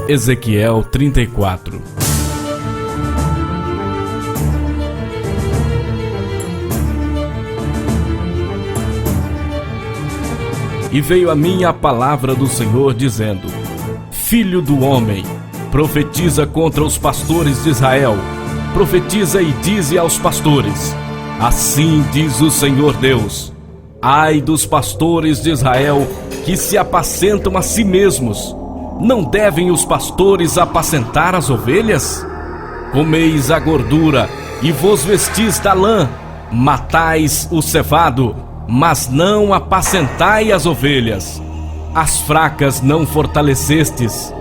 Ezequiel 34. E veio a mim a palavra do Senhor, dizendo: Filho do homem, profetiza contra os pastores de Israel. Profetiza e dize aos pastores: Assim diz o Senhor Deus: Ai dos pastores de Israel, que se apacentam a si mesmos. Não devem os pastores apacentar as ovelhas? Comeis a gordura e vos vestis da lã, matais o cevado, mas não apacentai as ovelhas. As fracas não fortalecestes,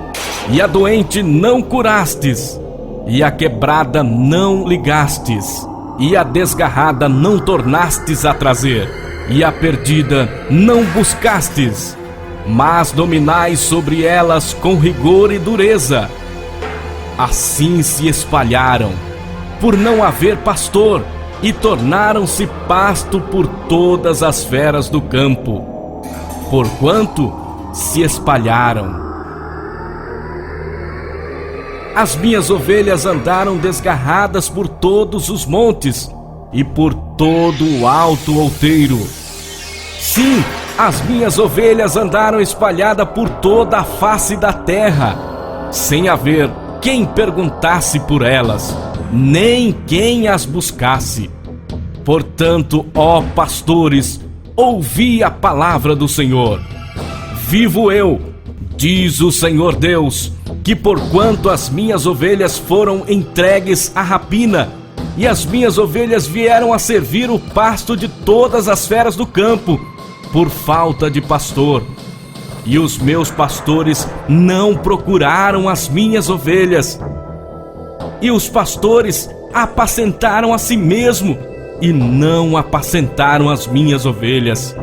e a doente não curastes, e a quebrada não ligastes, e a desgarrada não tornastes a trazer, e a perdida não buscastes, mas dominais sobre elas com rigor e dureza. Assim se espalharam, por não haver pastor, e tornaram-se pasto por todas as feras do campo, porquanto se espalharam. As minhas ovelhas andaram desgarradas por todos os montes e por todo o alto outeiro. Sim, as minhas ovelhas andaram espalhadas por toda a face da terra, sem haver quem perguntasse por elas, nem quem as buscasse. Portanto, ó pastores, ouvi a palavra do Senhor. Vivo eu, diz o Senhor Deus, que porquanto as minhas ovelhas foram entregues à rapina, e as minhas ovelhas vieram a servir o pasto de todas as feras do campo, por falta de pastor, e os meus pastores não procuraram as minhas ovelhas, e os pastores apacentaram a si mesmo, e não apacentaram as minhas ovelhas.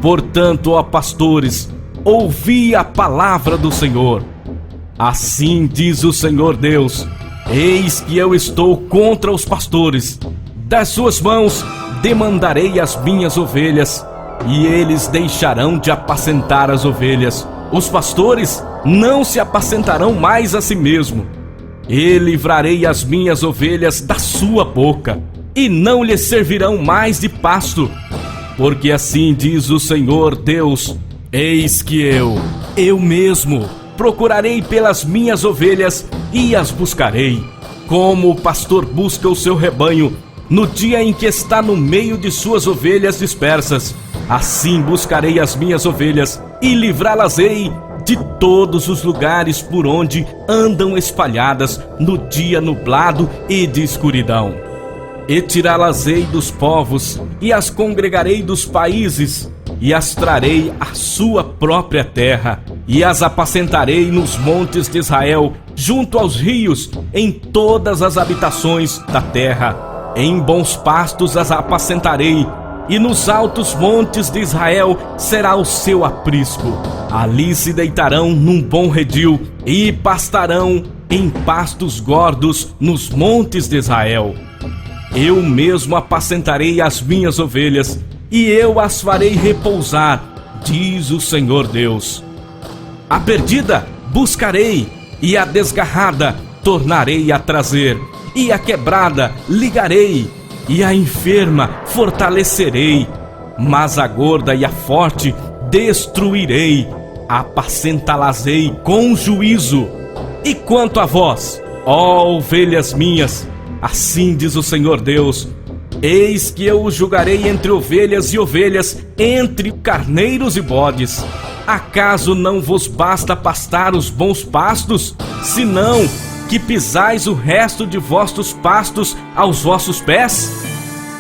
Portanto, ó pastores, ouvi a palavra do Senhor. Assim diz o Senhor Deus: Eis que eu estou contra os pastores, das suas mãos demandarei as minhas ovelhas, e eles deixarão de apacentar as ovelhas. Os pastores não se apacentarão mais a si mesmo. E livrarei as minhas ovelhas da sua boca, e não lhes servirão mais de pasto. Porque assim diz o Senhor Deus: Eis que eu mesmo, procurarei pelas minhas ovelhas e as buscarei, como o pastor busca o seu rebanho no dia em que está no meio de suas ovelhas dispersas. Assim buscarei as minhas ovelhas e livrá-las-ei de todos os lugares por onde andam espalhadas no dia nublado e de escuridão. E tirá-las-ei dos povos, e as congregarei dos países, e as trarei à sua própria terra, e as apacentarei nos montes de Israel, junto aos rios, em todas as habitações da terra. Em bons pastos as apacentarei, e nos altos montes de Israel será o seu aprisco. Ali se deitarão num bom redil, e pastarão em pastos gordos nos montes de Israel. Eu mesmo apacentarei as minhas ovelhas, e eu as farei repousar, diz o Senhor Deus. A perdida buscarei, e a desgarrada tornarei a trazer, e a quebrada ligarei, e a enferma fortalecerei, mas a gorda e a forte destruirei, apacentá-las-ei com juízo. E quanto a vós, ó ovelhas minhas, assim diz o Senhor Deus: Eis que eu os julgarei entre ovelhas e ovelhas, entre carneiros e bodes. Acaso não vos basta pastar os bons pastos, senão que pisais o resto de vossos pastos aos vossos pés?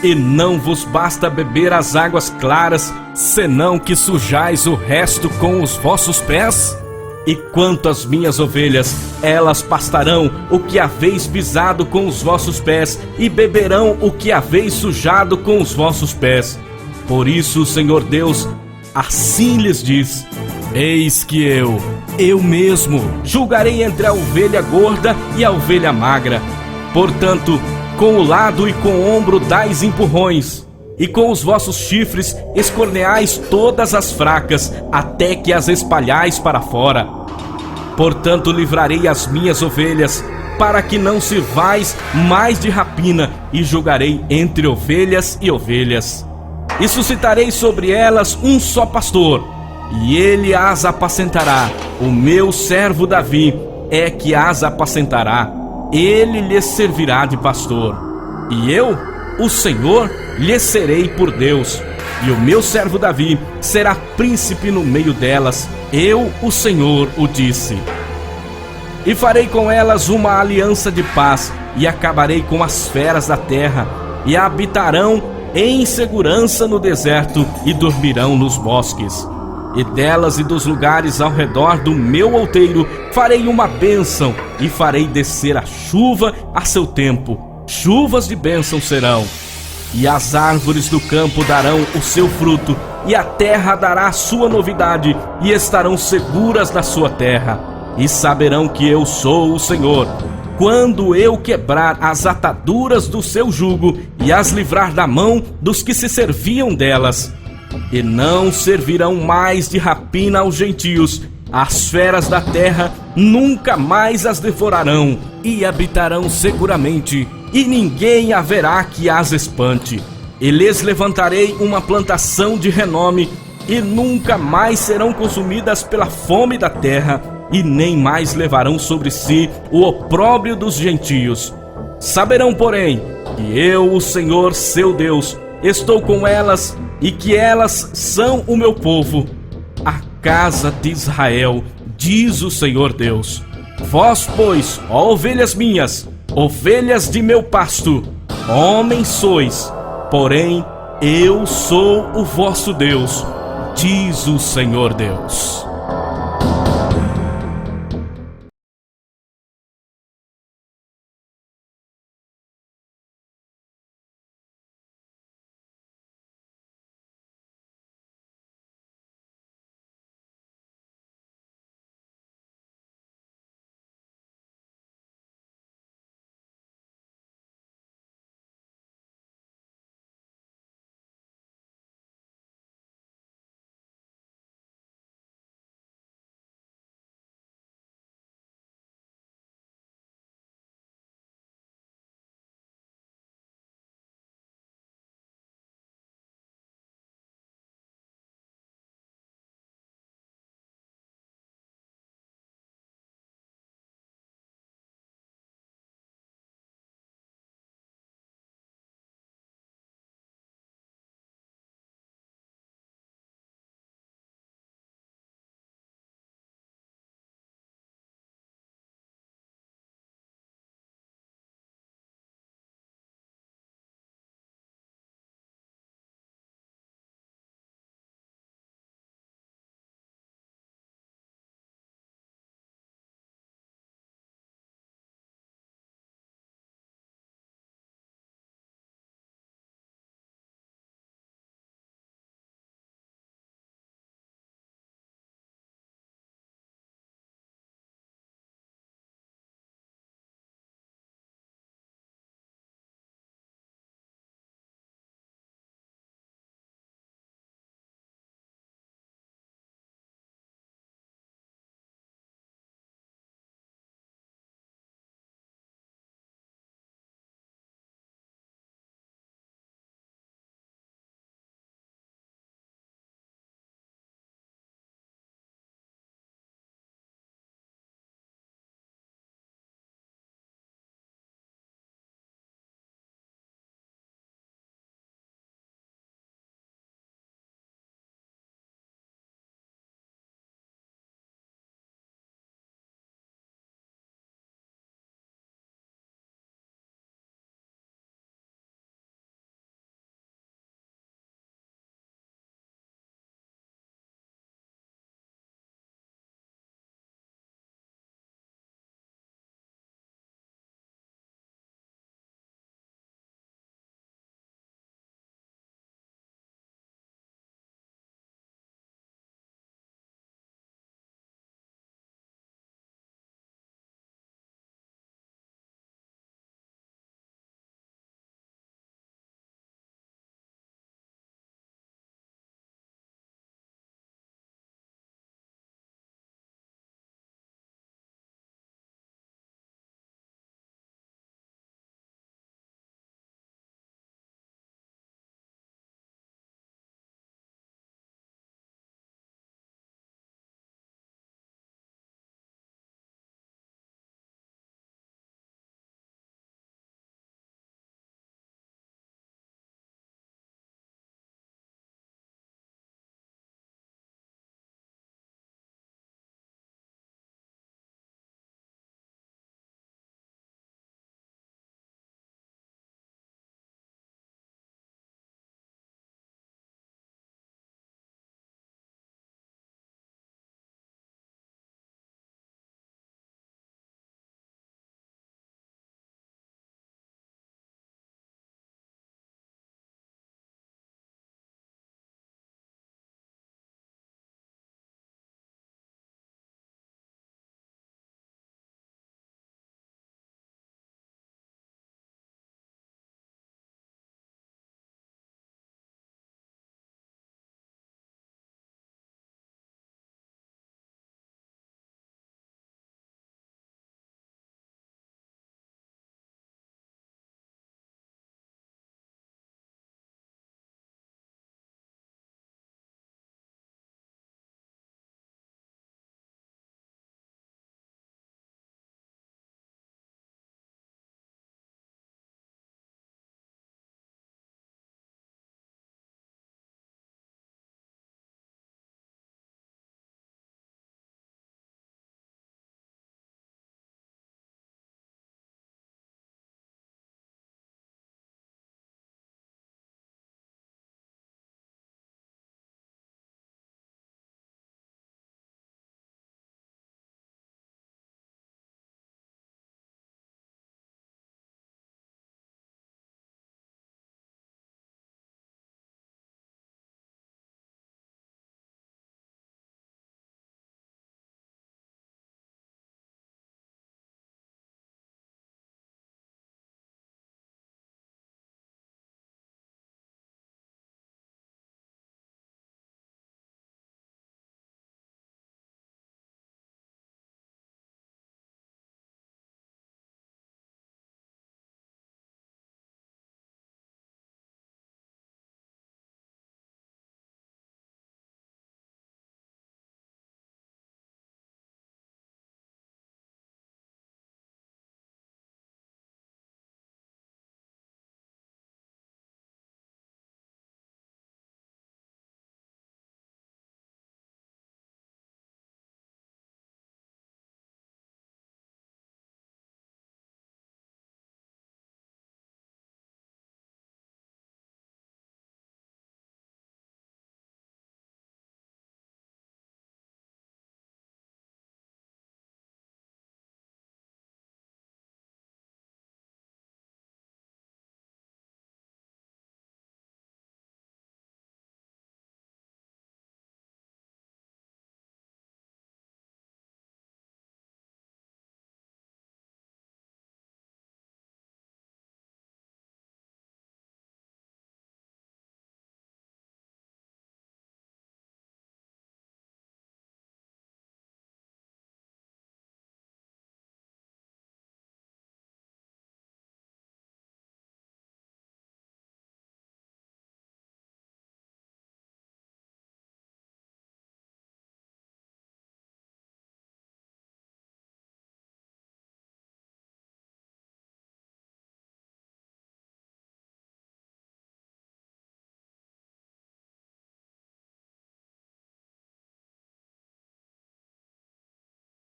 E não vos basta beber as águas claras, senão que sujais o resto com os vossos pés? E quanto às minhas ovelhas, elas pastarão o que haveis pisado com os vossos pés, e beberão o que haveis sujado com os vossos pés. Por isso o Senhor Deus assim lhes diz: Eis que eu mesmo, julgarei entre a ovelha gorda e a ovelha magra. Portanto, com o lado e com o ombro dais empurrões, e com os vossos chifres escorneais todas as fracas, até que as espalhais para fora. Portanto, livrarei as minhas ovelhas, para que não sirvais mais de rapina, e julgarei entre ovelhas e ovelhas. E suscitarei sobre elas um só pastor, e ele as apacentará. O meu servo Davi é que as apacentará. Ele lhes servirá de pastor. E eu, o Senhor, lhes serei por Deus. E o meu servo Davi será príncipe no meio delas. Eu, o Senhor, o disse. E farei com elas uma aliança de paz, e acabarei com as feras da terra, e habitarão em segurança no deserto, e dormirão nos bosques. E delas e dos lugares ao redor do meu outeiro farei uma bênção, e farei descer a chuva a seu tempo. Chuvas de bênção serão. E as árvores do campo darão o seu fruto, e a terra dará a sua novidade, e estarão seguras na sua terra. E saberão que eu sou o Senhor, quando eu quebrar as ataduras do seu jugo, e as livrar da mão dos que se serviam delas. E não servirão mais de rapina aos gentios. As feras da terra nunca mais as devorarão, e habitarão seguramente, e ninguém haverá que as espante. E lhes levantarei uma plantação de renome, e nunca mais serão consumidas pela fome da terra, e nem mais levarão sobre si o opróbrio dos gentios. Saberão, porém, que eu, o Senhor seu Deus, estou com elas, e que elas são o meu povo, a casa de Israel, diz o Senhor Deus. Vós, pois, ó ovelhas minhas, ovelhas de meu pasto, homens sois, porém eu sou o vosso Deus, diz o Senhor Deus.